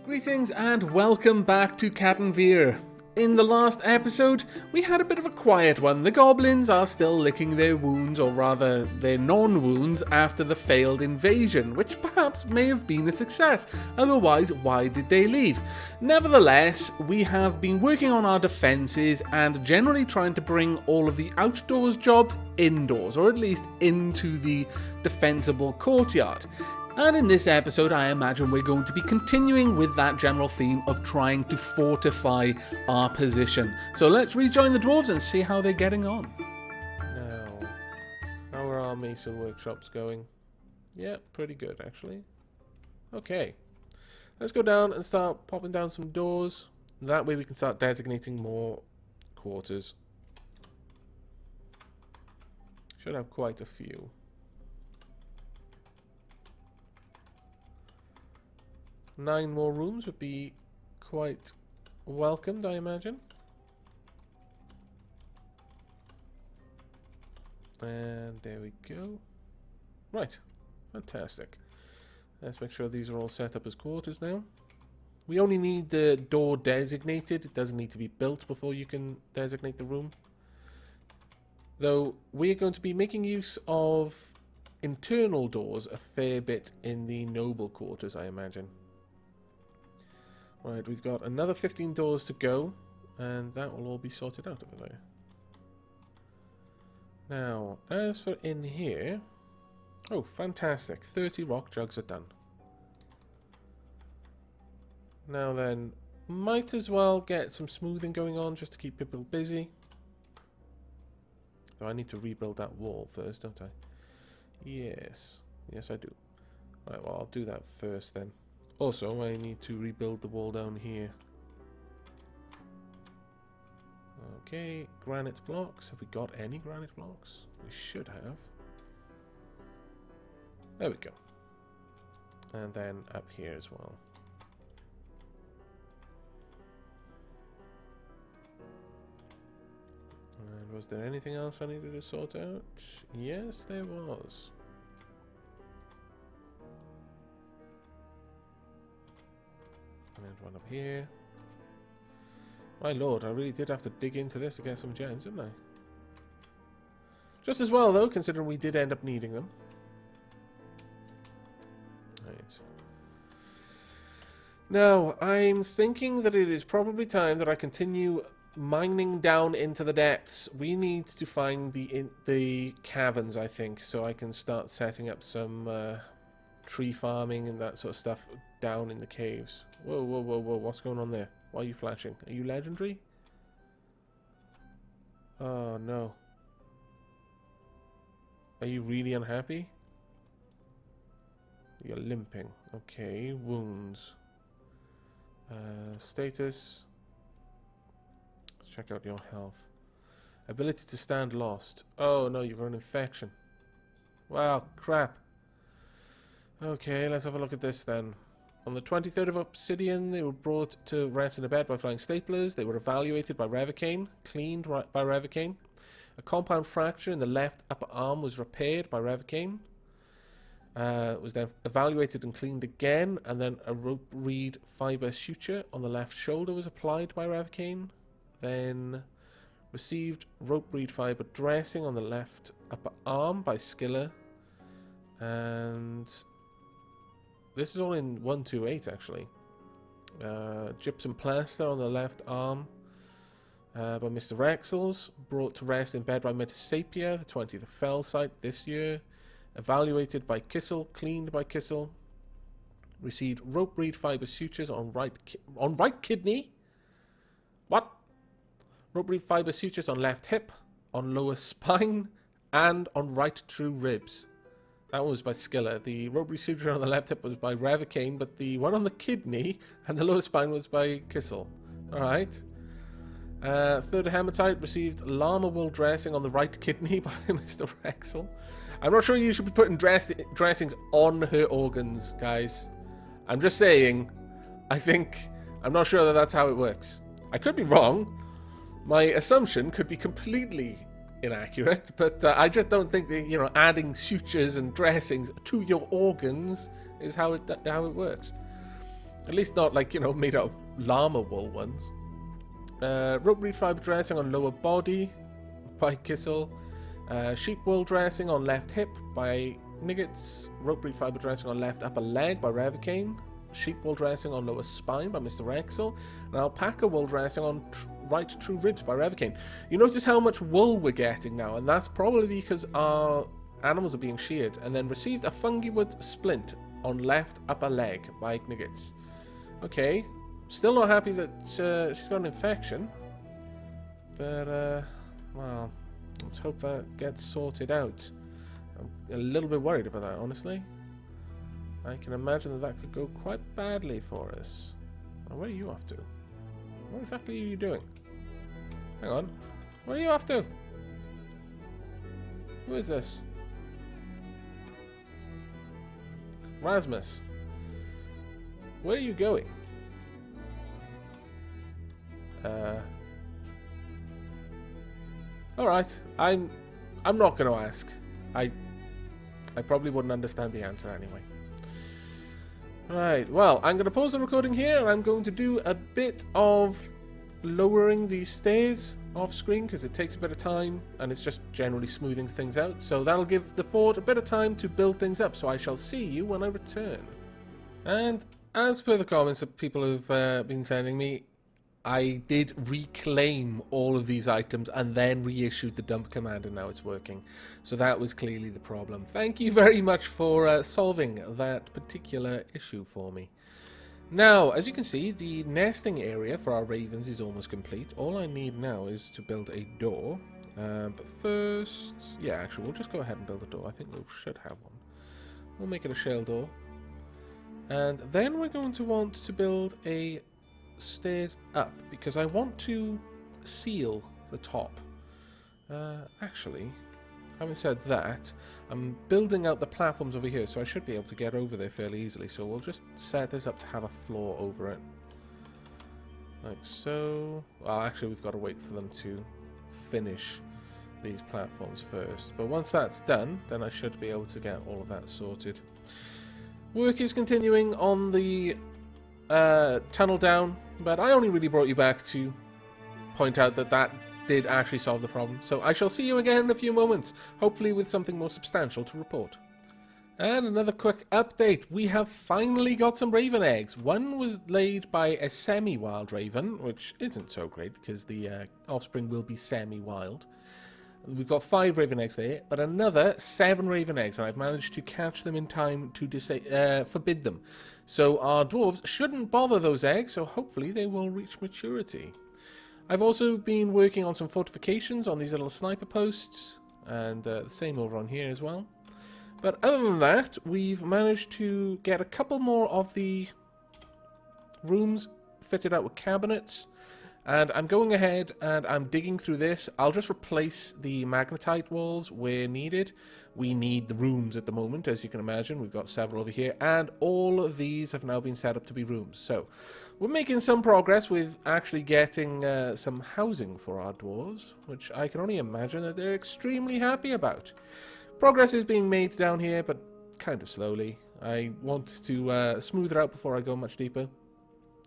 Greetings and welcome back to Cattenvîr. In the last episode, we had a bit of a quiet one. The goblins are still licking their wounds, or rather their non-wounds, after the failed invasion, which perhaps may have been a success. Otherwise, why did they leave? Nevertheless, we have been working on our defences and generally trying to bring all of the outdoors jobs indoors, or at least into the defensible courtyard. And in this episode, I imagine we're going to be continuing with that general theme of trying to fortify our position. So let's rejoin the dwarves and see how they're getting on. Now, how are our mason workshops going? Yeah, pretty good, actually. Okay. Let's go down and start popping down some doors. That way we can start designating more quarters. Should have quite a few. Nine more rooms would be quite welcomed, I imagine. And there we go. Right. Fantastic. Let's make sure these are all set up as quarters now. We only need the door designated. It doesn't need to be built before you can designate the room. Though we're going to be making use of internal doors a fair bit in the noble quarters, I imagine. Right, we've got another 15 doors to go, and that will all be sorted out over there. Now, as for in here... Oh, fantastic. 30 rock jugs are done. Now then, might as well get some smoothing going on just to keep people busy. Though I need to rebuild that wall first, don't I? Yes. Yes, I do. Right, well, I'll do that first then. Also, I need to rebuild the wall down here. Okay, granite blocks. Have we got any granite blocks? We should have. There we go. And then up here as well. And was there anything else I needed to sort out? Yes, there was. And one up here. My lord, I really did have to dig into this to get some gems, didn't I? Just as well, though, considering we did end up needing them. Right. Now, I'm thinking that it is probably time that I continue mining down into the depths. We need to find the caverns, I think, so I can start setting up some tree farming and that sort of stuff down in the caves. Whoa, whoa, whoa, whoa, what's going on there? Why are you flashing? Are you legendary? Oh, no. Are you really unhappy? You're limping. Okay, wounds. Status. Let's check out your health. Ability to stand lost. Oh, no, you've got an infection. Wow, crap. Okay, let's have a look at this then. On the 23rd of Obsidian, they were brought to rest in a bed by flying staplers. They were evaluated by Revocane, cleaned by Revocane. A compound fracture in the left upper arm was repaired by Revocane. Was then evaluated and cleaned again, and then a rope reed fibre suture on the left shoulder was applied by Revocane. Then received rope reed fibre dressing on the left upper arm by Skiller. And this is all in 128 actually. Gypsum plaster on the left arm by Mr. Rexels. Brought to rest in bed by Metasapia, the 20th of Fellsight this year. Evaluated by Kissel, cleaned by Kissel. Received rope reed fibre sutures on right kidney. What? Rope reed fibre sutures on left hip, on lower spine, and on right true ribs. That was by Skiller. The rope reed suture on the left hip was by Revocane, but the one on the kidney and the lower spine was by Kissel. Alright. Third Hematite received llama wool dressing on the right kidney by Mr. Rexel. I'm not sure you should be putting dressings on her organs, guys. I'm just saying, I'm not sure that that's how it works. I could be wrong. My assumption could be completely inaccurate, but I just don't think that, adding sutures and dressings to your organs is how it works. At least not like, you know, made out of llama wool ones. Rope reed fiber dressing on lower body by Kissel. Sheep wool dressing on left hip by Niggets. Rope reed fiber dressing on left upper leg by Revicane. Sheep wool dressing on lower spine by Mr. Rexel. And alpaca wool dressing on right true ribs by Revicane. You notice how much wool we're getting now, and that's probably because our animals are being sheared. And then received a fungi wood splint on left upper leg by Niggets. Okay, still not happy that she's got an infection. But, well, let's hope that gets sorted out. I'm a little bit worried about that, honestly. I can imagine that could go quite badly for us. Now, where are you off to? What exactly are you doing? Hang on. Where are you off to? Who is this? Rasmus. Where are you going? Alright. I'm not going to ask. I probably wouldn't understand the answer anyway. Right, well, I'm going to pause the recording here, and I'm going to do a bit of lowering the stairs off screen, because it takes a bit of time, and it's just generally smoothing things out. So that'll give the fort a bit of time to build things up, so I shall see you when I return. And as per the comments that people have been sending me, I did reclaim all of these items and then reissued the dump command, and now it's working. So that was clearly the problem. Thank you very much for solving that particular issue for me. Now, as you can see, the nesting area for our ravens is almost complete. All I need now is to build a door. But first, yeah, actually, we'll just go ahead and build a door. I think we should have one. We'll make it a shell door. And then we're going to want to build a stairs up, because I want to seal the top. Actually, having said that, I'm building out the platforms over here, so I should be able to get over there fairly easily. So we'll just set this up to have a floor over it. Like so. Well, actually, we've got to wait for them to finish these platforms first. But once that's done, then I should be able to get all of that sorted. Work is continuing on the tunnel down, but I only really brought you back to point out that that did actually solve the problem. So I shall see you again in a few moments, hopefully with something more substantial to report. And another quick update. We have finally got some raven eggs. One was laid by a semi-wild raven, which isn't so great because the offspring will be semi-wild. We've got 5 raven eggs there, but another 7 raven eggs, and I've managed to catch them in time to forbid them. So our dwarves shouldn't bother those eggs, so hopefully they will reach maturity. I've also been working on some fortifications on these little sniper posts, and the same over on here as well. But other than that, we've managed to get a couple more of the rooms fitted out with cabinets. And I'm going ahead and I'm digging through this. I'll just replace the magnetite walls where needed. We need the rooms at the moment, as you can imagine. We've got several over here, and all of these have now been set up to be rooms. So we're making some progress with actually getting some housing for our dwarves, which I can only imagine that they're extremely happy about. Progress is being made down here, but kind of slowly. I want to smooth it out before I go much deeper.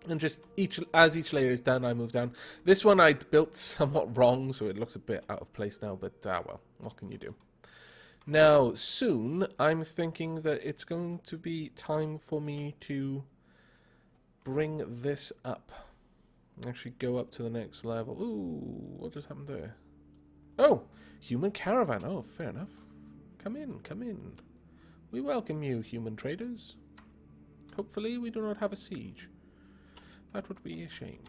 And just as each layer is done, I move down. This one I built somewhat wrong, so it looks a bit out of place now, but well, what can you do? Now, soon, I'm thinking that it's going to be time for me to bring this up. Actually go up to the next level. Ooh, what just happened there? Oh, human caravan. Oh, fair enough. Come in, come in. We welcome you, human traders. Hopefully we do not have a siege. That would be a shame.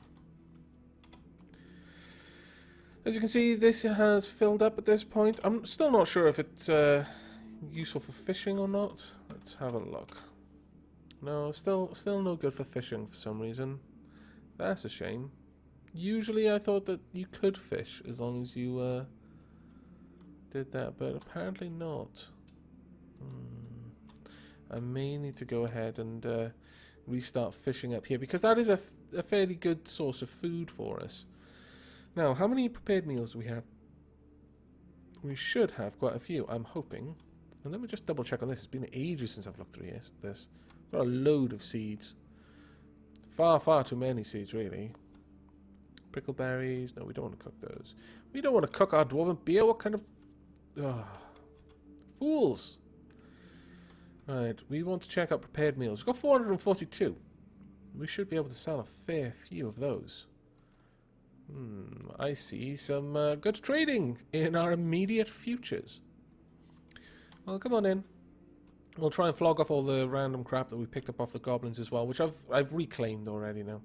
As you can see, this has filled up at this point. I'm still not sure if it's useful for fishing or not. Let's have a look. No, still no good for fishing for some reason. That's a shame. Usually I thought that you could fish as long as you did that, but apparently not. I may need to go ahead and restart fishing up here, because that is a fairly good source of food for us. Now, how many prepared meals do we have? We should have quite a few, I'm hoping. And let me just double check on this. It's been ages since I've looked through this. Got a load of seeds. Far, far too many seeds, really. Prickleberries. No, we don't want to cook those. We don't want to cook our dwarven beer. What kind of... Ugh. Fools. Right, we want to check out prepared meals. We've got 442. We should be able to sell a fair few of those. I see some good trading in our immediate futures. Well, come on in. We'll try and flog off all the random crap that we picked up off the goblins as well, which I've reclaimed already now.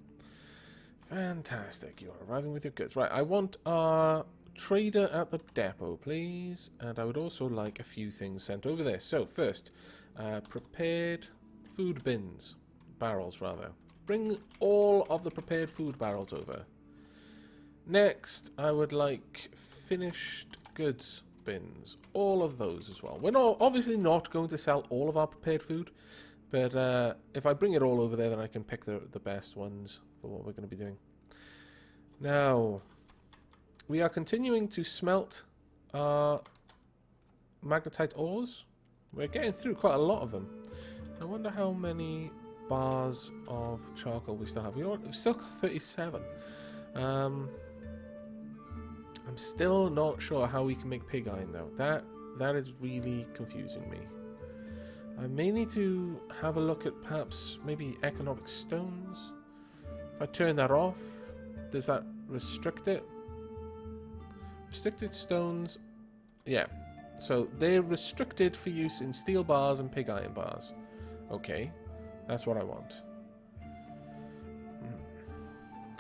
Fantastic. You are arriving with your goods. Right, I want our trader at the depot, please. And I would also like a few things sent over there. So, first, prepared food bins. Barrels, rather. Bring all of the prepared food barrels over. Next, I would like finished goods bins. All of those as well. We're obviously not going to sell all of our prepared food, but if I bring it all over there, then I can pick the best ones for what we're going to be doing. Now, we are continuing to smelt our magnetite ores. We're getting through quite a lot of them. I wonder how many bars of charcoal we still have. We've still got 37. I'm still not sure how we can make pig iron though. That is really confusing me. I may need to have a look at perhaps maybe economic stones. If I turn that off, does that restrict it? Restricted stones, yeah. So they're restricted for use in steel bars and pig iron bars. Okay, that's what I want.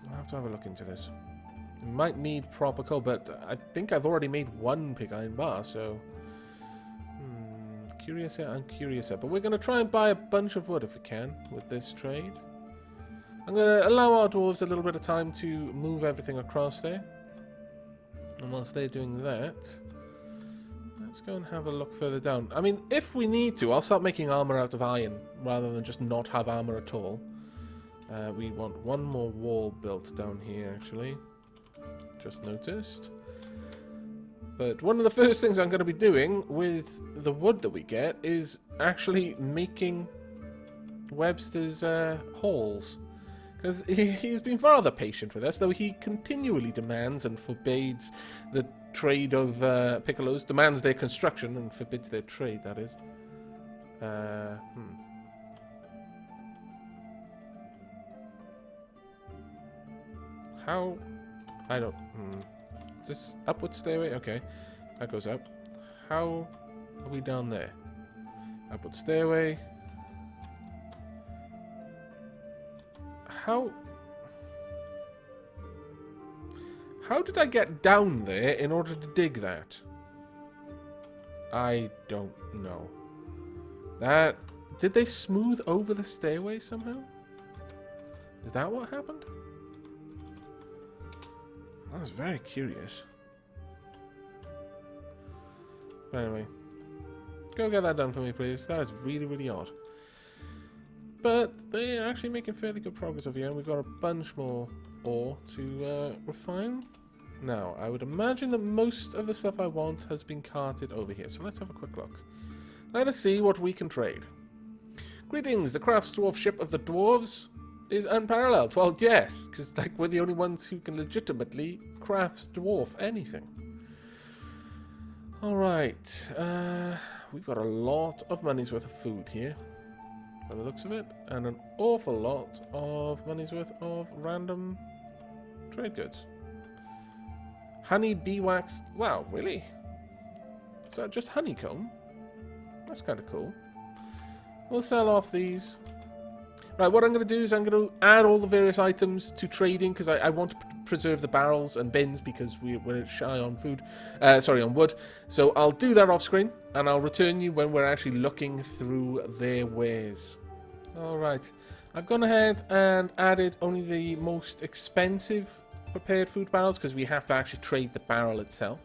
I'll have to have a look into this. Might need proper coal, but I think I've already made one pig iron bar, so... curious here, I'm curious here. But we're going to try and buy a bunch of wood if we can with this trade. I'm going to allow our dwarves a little bit of time to move everything across there. And whilst they're doing that, let's go and have a look further down. I mean, if we need to, I'll start making armor out of iron rather than just not have armor at all. We want one more wall built down here, actually. Just noticed. But one of the first things I'm going to be doing with the wood that we get is actually making Webster's halls. Because he's been rather patient with us, though he continually demands and forbids the trade of piccolos, demands their construction and forbids their trade, that is. How... I don't... Is this upward stairway? Okay. That goes up. How are we down there? Upward stairway. How did I get down there in order to dig that? I don't know. Did they smooth over the stairway somehow? Is that what happened? I was very curious. But anyway, go get that done for me, please. That is really, really odd. But they're actually making fairly good progress over here, and we've got a bunch more ore to refine. Now, I would imagine that most of the stuff I want has been carted over here, so let's have a quick look. Let us see what we can trade. Greetings, the crafts dwarf ship of the dwarves is unparalleled. Well, yes, because like we're the only ones who can legitimately crafts dwarf anything. Alright, we've got a lot of money's worth of food here, by the looks of it, and an awful lot of money's worth of random trade goods. Honey, beeswax, wow, really? Is that just honeycomb? That's kind of cool. We'll sell off these. Right, what I'm going to do is I'm going to add all the various items to trading because I want to preserve the barrels and bins because we're shy on food. Sorry, on wood. So I'll do that off screen and I'll return you when we're actually looking through their wares. Alright, I've gone ahead and added only the most expensive prepared food barrels because we have to actually trade the barrel itself.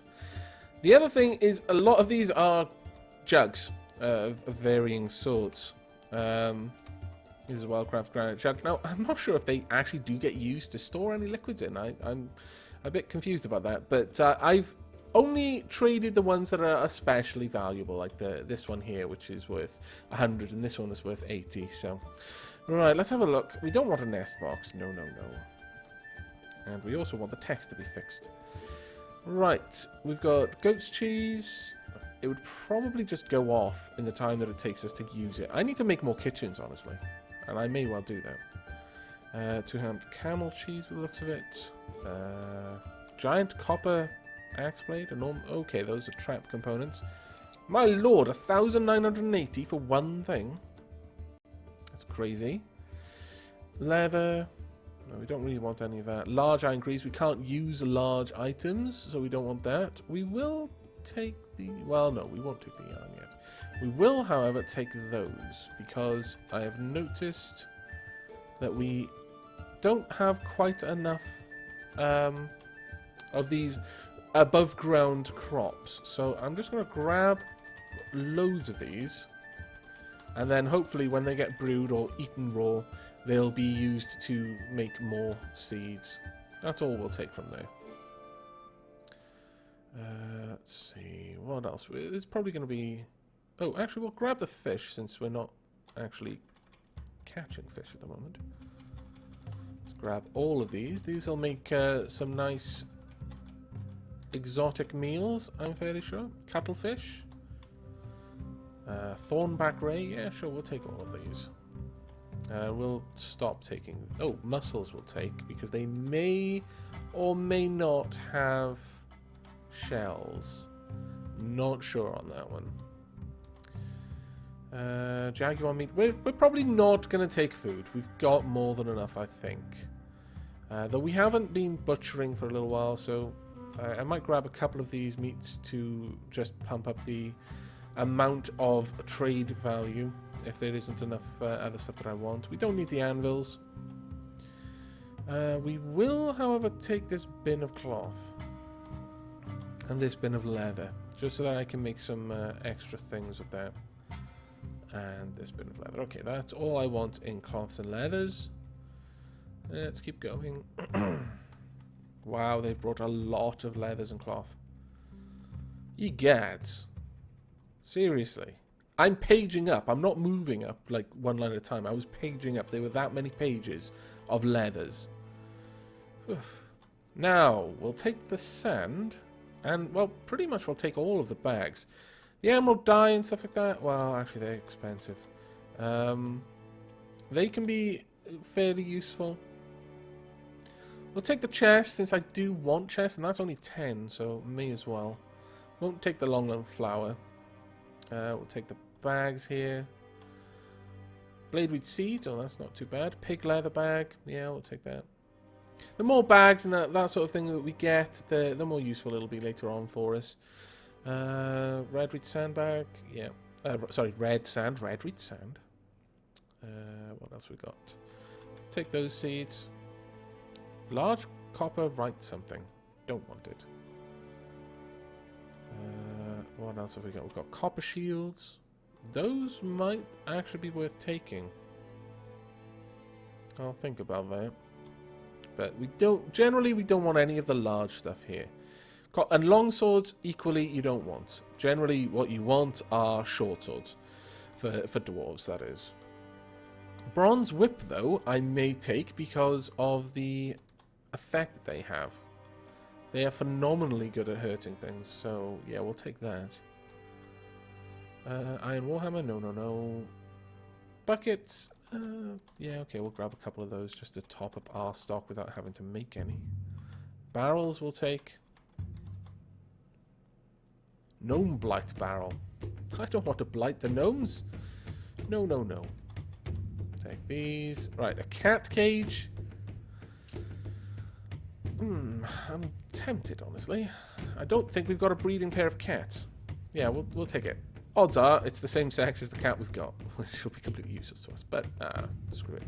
The other thing is a lot of these are jugs of varying sorts. This is a well-crafted granite jug. Now, I'm not sure if they actually do get used to store any liquids in. I'm a bit confused about that. But I've only traded the ones that are especially valuable, like this one here, which is worth 100, and this one is worth 80. So, right, let's have a look. We don't want a nest box. No, no, no. And we also want the text to be fixed. Right, we've got goat's cheese. It would probably just go off in the time that it takes us to use it. I need to make more kitchens, honestly. And I may well do that. Two-hand camel cheese, by the looks of it. Giant copper axe blade. Okay, those are trap components. My lord, 1,980 for one thing. That's crazy. Leather. No, we don't really want any of that. Large iron grease. We can't use large items, so we don't want that. We will take the... Well, no, we won't take the yarn yet. We will, however, take those, because I have noticed that we don't have quite enough of these above ground crops. So I'm just going to grab loads of these, and then hopefully when they get brewed or eaten raw, they'll be used to make more seeds. That's all we'll take from there. Let's see, what else? There's probably going to be... Oh, actually, we'll grab the fish, since we're not actually catching fish at the moment. Let's grab all of these. These will make some nice exotic meals, I'm fairly sure. Cuttlefish. Thornback ray. Yeah, sure, we'll take all of these. We'll stop taking... Oh, mussels we'll take, because they may or may not have shells. Not sure on that one. Jaguar meat. We're probably not going to take food. We've got more than enough, I think. Though we haven't been butchering for a little while, so I might grab a couple of these meats to just pump up the amount of trade value if there isn't enough other stuff that I want. We don't need the anvils. We will, however, take this bin of cloth and this bin of leather, just so that I can make some extra things with that. And this bin of leather. Okay, that's all I want in cloths and leathers. Let's keep going. Wow, they've brought a lot of leathers and cloth. Egads. Seriously. I'm paging up. I'm not moving up like one line at a time. I was paging up. There were that many pages of leathers. Now, we'll take the sand. And, well, pretty much we'll take all of the bags. The emerald dye and stuff like that, well, actually they're expensive. They can be fairly useful. We'll take the chest, since I do want chest, and that's only 10, so may as well. Won't take the long flower. We'll take the bags here. Bladeweed seeds, oh, that's not too bad. Pig leather bag, yeah, we'll take that. The more bags and that sort of thing that we get, the more useful it'll be later on for us. Red reed sandbag, yeah. Sorry, red sand, red reed sand. What else we got? Take those seeds. Large copper write something. Don't want it. What else have we got? We've got copper shields. Those might actually be worth taking. I'll think about that. But we don't, generally we don't want any of the large stuff here. And long swords, equally, you don't want. Generally, what you want are short swords. For dwarves, that is. Bronze whip, though, I may take because of the effect that they have. They are phenomenally good at hurting things, so yeah, we'll take that. Iron warhammer, no, no, no. Buckets, yeah, okay, we'll grab a couple of those just to top up our stock without having to make any. Barrels we'll take. Gnome blight barrel. I don't want to blight the gnomes. No, no, no. Take these. Right, a cat cage. I'm tempted, honestly. I don't think we've got a breeding pair of cats. Yeah, we'll take it. Odds are it's the same sex as the cat we've got, which will be completely useless to us. But, screw it.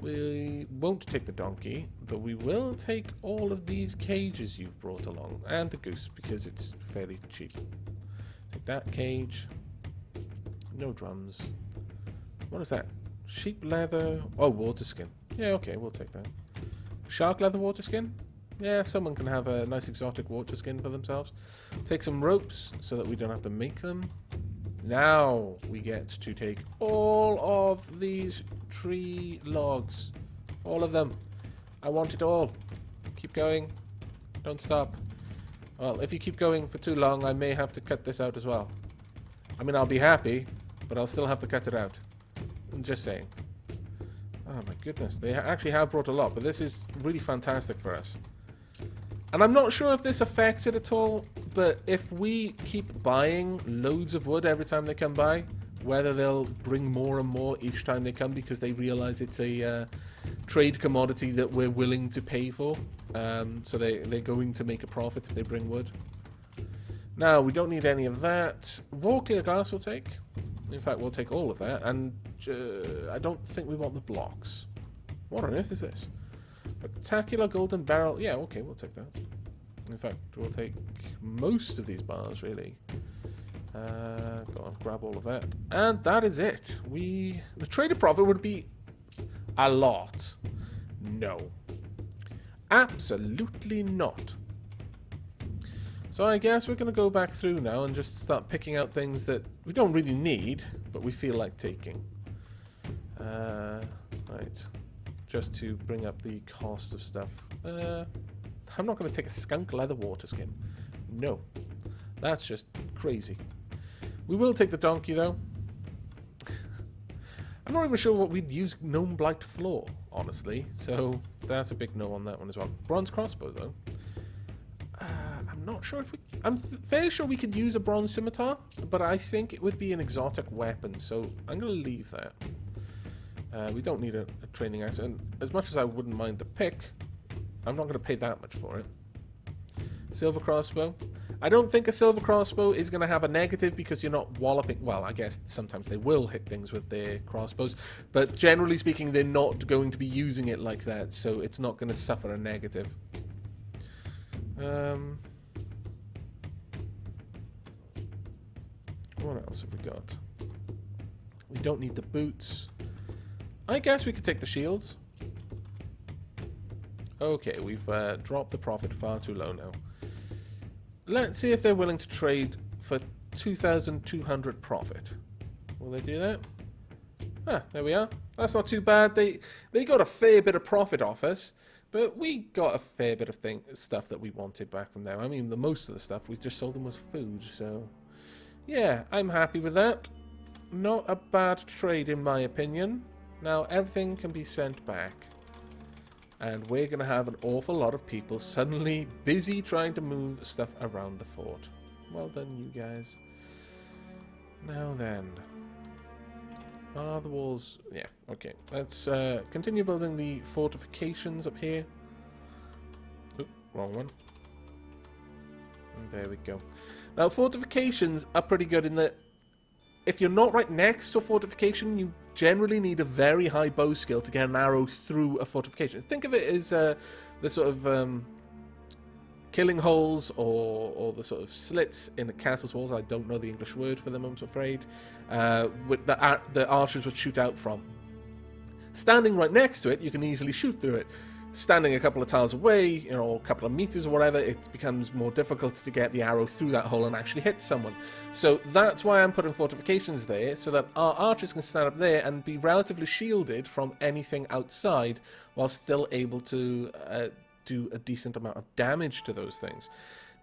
We won't take the donkey, but we will take all of these cages you've brought along. And the goose, because it's fairly cheap. Take that cage. No drums. What is that? Sheep leather. Oh, water skin. Yeah, okay, we'll take that. Shark leather water skin? Yeah, someone can have a nice exotic water skin for themselves. Take some ropes so that we don't have to make them. Now we get to take all of these tree logs. All of them. I want it all. Keep going. Don't stop. Well, if you keep going for too long, I may have to cut this out as well. I mean, I'll be happy, but I'll still have to cut it out. I'm just saying. Oh my goodness, they actually have brought a lot, but this is really fantastic for us. And I'm not sure if this affects it at all, but if we keep buying loads of wood every time they come by, whether they'll bring more and more each time they come because they realize it's a trade commodity that we're willing to pay for. So they're going to make a profit if they bring wood. Now, we don't need any of that. Raw clear glass we'll take. In fact, we'll take all of that. And I don't think we want the blocks. What on earth is this? Spectacular golden barrel. Yeah, okay, we'll take that. In fact, we'll take most of these bars, really. Go on, grab all of that. And that is it. The trader profit would be a lot. No. Absolutely not. So I guess we're going to go back through now and just start picking out things that we don't really need, but we feel like taking. Right. Just to bring up the cost of stuff. I'm not going to take a skunk leather water skin. No. That's just crazy. We will take the donkey, though. I'm not even sure what we'd use gnome blight floor, honestly. So that's a big no on that one as well. Bronze crossbow, though. I'm not sure if we... I'm fairly sure we could use a bronze scimitar, but I think it would be an exotic weapon, so I'm going to leave that. We don't need a training axe, and as much as I wouldn't mind the pick, I'm not going to pay that much for it. Silver crossbow. I don't think a silver crossbow is going to have a negative because you're not walloping... Well, I guess sometimes they will hit things with their crossbows, but generally speaking, they're not going to be using it like that, so it's not going to suffer a negative. What else have we got? We don't need the boots. I guess we could take the shields. Okay, we've dropped the profit far too low now. Let's see if they're willing to trade for 2,200 profit. Will they do that? Ah, there we are. That's not too bad. They got a fair bit of profit off us, but we got a fair bit of stuff that we wanted back from them. I mean, the most of the stuff we just sold them was food, so... Yeah, I'm happy with that. Not a bad trade, in my opinion. Now, everything can be sent back. And we're going to have an awful lot of people suddenly busy trying to move stuff around the fort. Well done, you guys. Now then. Are the walls... Yeah, okay. Let's continue building the fortifications up here. Oop, wrong one. And there we go. Now, fortifications are pretty good in that if you're not right next to a fortification, you generally need a very high bow skill to get an arrow through a fortification. Think of it as the sort of killing holes or the sort of slits in a castle's walls. I don't know the English word for them, I'm afraid. With the archers would shoot out from. Standing right next to it, you can easily shoot through it. Standing a couple of tiles away, or a couple of meters or whatever, it becomes more difficult to get the arrow through that hole and actually hit someone. So that's why I'm putting fortifications there, so that our archers can stand up there and be relatively shielded from anything outside, while still able to do a decent amount of damage to those things.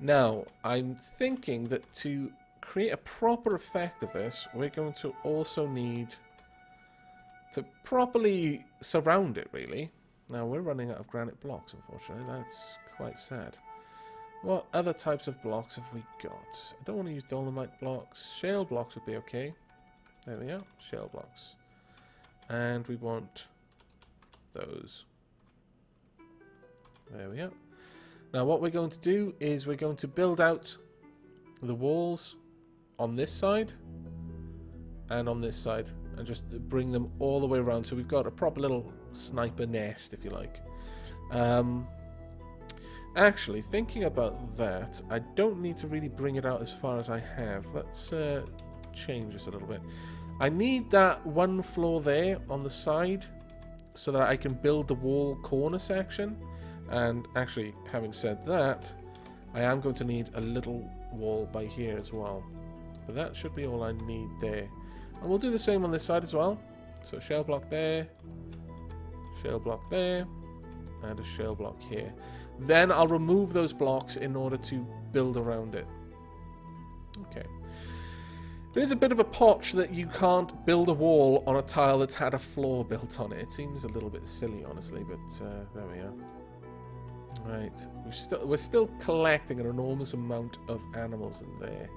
Now, I'm thinking that to create a proper effect of this, we're going to also need to properly surround it, really. Now, we're running out of granite blocks, unfortunately. That's quite sad. What other types of blocks have we got? I don't want to use dolomite blocks. Shale blocks would be okay. There we are. Shale blocks. And we want those. There we are. Now, what we're going to do is we're going to build out the walls on this side and on this side. And just bring them all the way around. So we've got a proper little sniper nest, if you like. Actually, thinking about that, I don't need to really bring it out as far as I have. Let's change this a little bit. I need that one floor there on the side so that I can build the wall corner section. And actually, having said that, I am going to need a little wall by here as well. But that should be all I need there. And we'll do the same on this side as well. So shell block there, shell block there, and a shell block here. Then I'll remove those blocks in order to build around it. Okay. It is a bit of a potch that you can't build a wall on a tile that's had a floor built on it. It seems a little bit silly, honestly, but there we are. Right. We're still collecting an enormous amount of animals in there.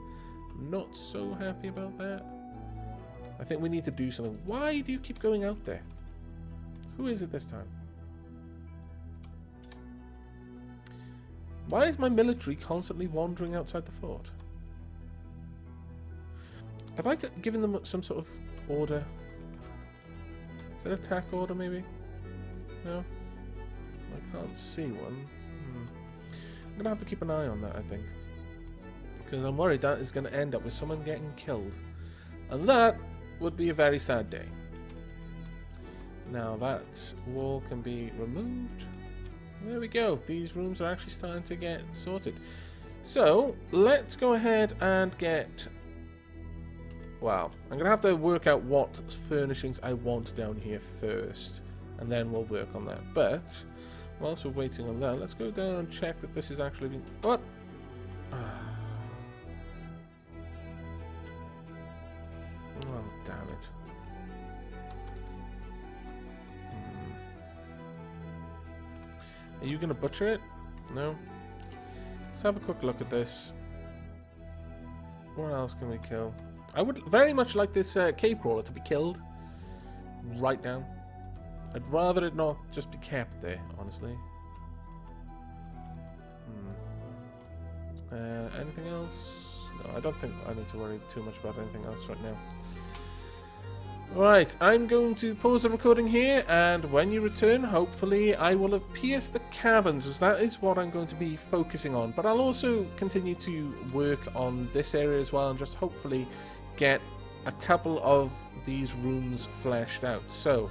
Not so happy about that. I think we need to do something. Why do you keep going out there? Who is it this time? Why is my military constantly wandering outside the fort? Have I given them some sort of order? Is that an attack order, maybe? No? I can't see one. I'm going to have to keep an eye on that, I think. Because I'm worried that is going to end up with someone getting killed. And that would be a very sad day. Now that wall can be removed. There we go. These rooms are actually starting to get sorted. So, let's go ahead and get... Well, I'm going to have to work out what furnishings I want down here first. And then we'll work on that. But, whilst we're waiting on that, let's go down and check that this is actually been... What? Oh, damn it. Are you going to butcher it? No? Let's have a quick look at this. What else can we kill? I would very much like this cave crawler to be killed right now. I'd rather it not just be kept there, honestly. Anything else? No, I don't think I need to worry too much about anything else right now. Right, I'm going to pause the recording here, and when you return, hopefully I will have pierced the caverns, as that is what I'm going to be focusing on. But I'll also continue to work on this area as well, and just hopefully get a couple of these rooms fleshed out. So,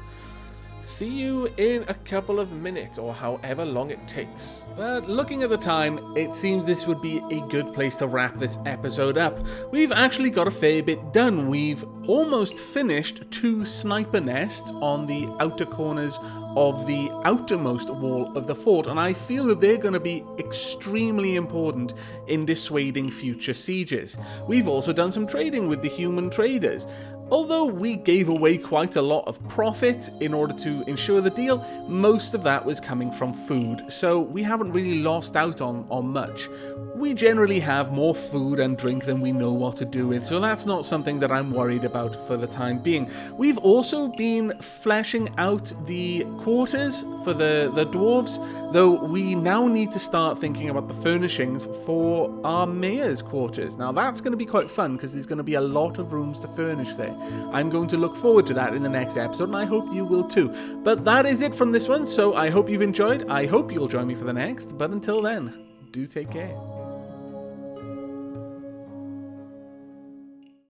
see you in a couple of minutes, or however long it takes. But looking at the time, it seems this would be a good place to wrap this episode up. We've actually got a fair bit done. We've almost finished 2 sniper nests on the outer corners of the outermost wall of the fort, and I feel that they're going to be extremely important in dissuading future sieges. We've also done some trading with the human traders. Although we gave away quite a lot of profit in order to ensure the deal, most of that was coming from food, so we haven't really lost out on much. We generally have more food and drink than we know what to do with, so that's not something that I'm worried about for the time being. We've also been fleshing out the quarters for the dwarves, though we now need to start thinking about the furnishings for our mayor's quarters. Now that's going to be quite fun, because there's going to be a lot of rooms to furnish there. I'm going to look forward to that in the next episode, and I hope you will too. But that is it from this one, so I hope you've enjoyed. I hope you'll join me for the next, but until then, do take care.